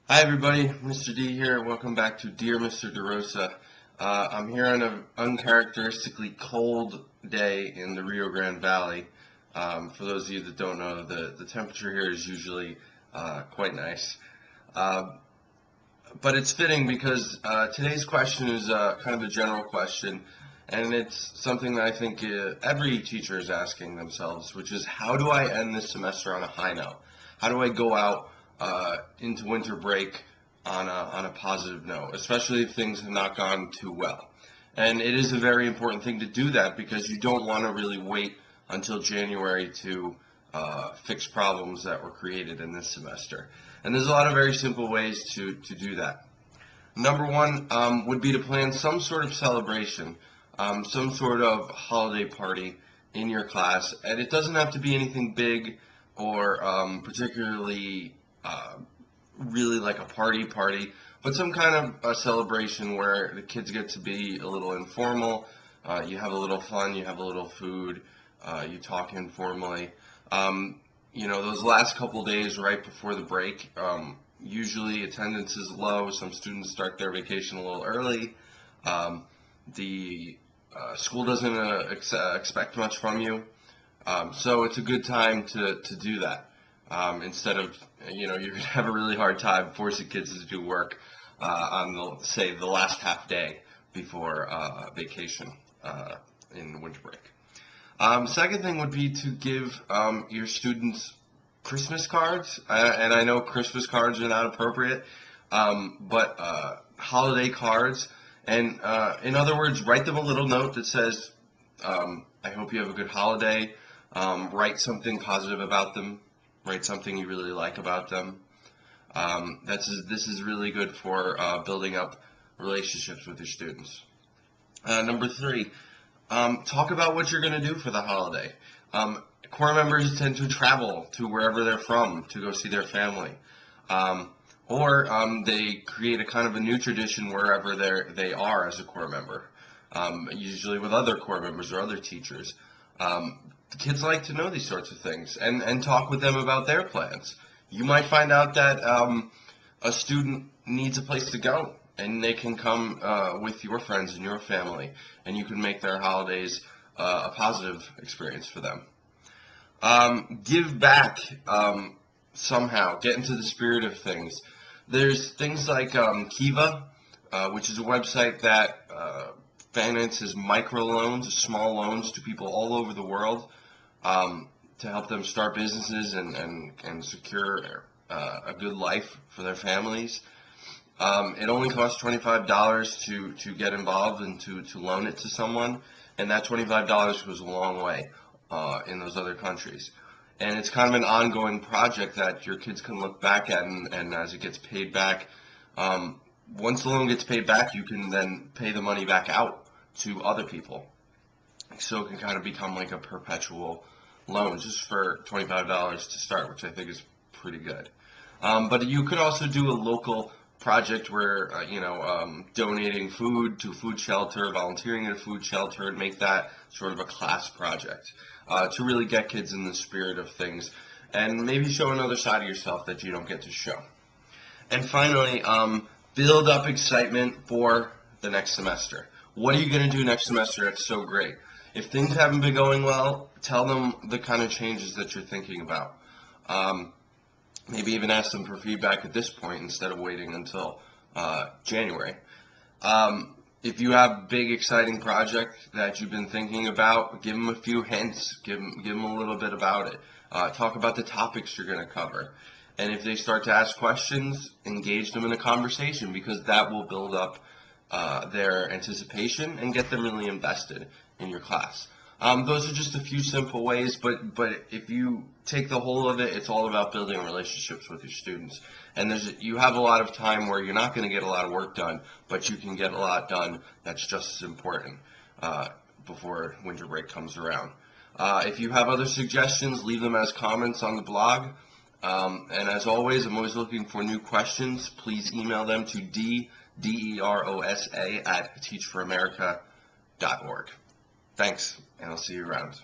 Hi everybody, Mr. D here. Welcome back to Dear Mr. DeRosa. I'm here on an uncharacteristically cold day in the Rio Grande Valley. For those of you that don't know, the temperature here is usually quite nice. Uh, but it's fitting because today's question is kind of a general question, and it's something that I think every teacher is asking themselves, which is how do I end this semester on a high note? How do I go out into winter break on a positive note, especially if things have not gone too well? And it is a very important thing to do that because you don't want to really wait until January to fix problems that were created in this semester. And there's a lot of very simple ways to do that. Number one would be to plan some sort of celebration, some sort of holiday party in your class. And it doesn't have to be anything big or particularly really like a party, but some kind of a celebration where the kids get to be a little informal. You have a little fun, you have a little food, you talk informally. Those last couple days right before the break, usually attendance is low. Some students start their vacation a little early. The school doesn't expect much from you. So it's a good time to do that. Instead of, you're going to have a really hard time forcing kids to do work on, the last half day before vacation in winter break. Second thing would be to give your students Christmas cards, and I know Christmas cards are not appropriate, but holiday cards, and in other words, write them a little note that says, I hope you have a good holiday. Write something positive about them. Write something you really like about them. This is really good for building up relationships with your students. Number three, talk about what you're going to do for the holiday. Corps members tend to travel to wherever they're from to go see their family. Or they create a kind of a new tradition wherever they are as a Corps member, usually with other Corps members or other teachers. The kids like to know these sorts of things and talk with them about their plans. You might find out that a student needs a place to go, and they can come with your friends and your family, and you can make their holidays a positive experience for them. Give back somehow. Get into the spirit of things. There's things like Kiva, which is a website that finances microloans, small loans to people all over the world to help them start businesses and secure a good life for their families. It only costs $25 to get involved and to loan it to someone, and that $25 goes a long way in those other countries. And it's kind of an ongoing project that your kids can look back at, and as it gets paid back, once the loan gets paid back, you can then pay the money back out to other people. So it can kind of become like a perpetual loan just for $25 to start, which I think is pretty good. But you could also do a local project where, donating food to a food shelter, volunteering at a food shelter, and make that sort of a class project to really get kids in the spirit of things and maybe show another side of yourself that you don't get to show. And finally, build up excitement for the next semester. What are you going to do next semester that's so great? If things haven't been going well, tell them the kind of changes that you're thinking about. Maybe even ask them for feedback at this point instead of waiting until January. If you have a big, exciting project that you've been thinking about, give them a few hints. Give them a little bit about it. Talk about the topics you're going to cover. And if they start to ask questions, engage them in a conversation because that will build up their anticipation and get them really invested in your class. Those are just a few simple ways, but if you take the whole of it, it's all about building relationships with your students. And you have a lot of time where you're not going to get a lot of work done, but you can get a lot done that's just as important before winter break comes around. If you have other suggestions, leave them as comments on the blog. And as always, I'm always looking for new questions. Please email them to DEROSA@teachforamerica.org. Thanks, and I'll see you around.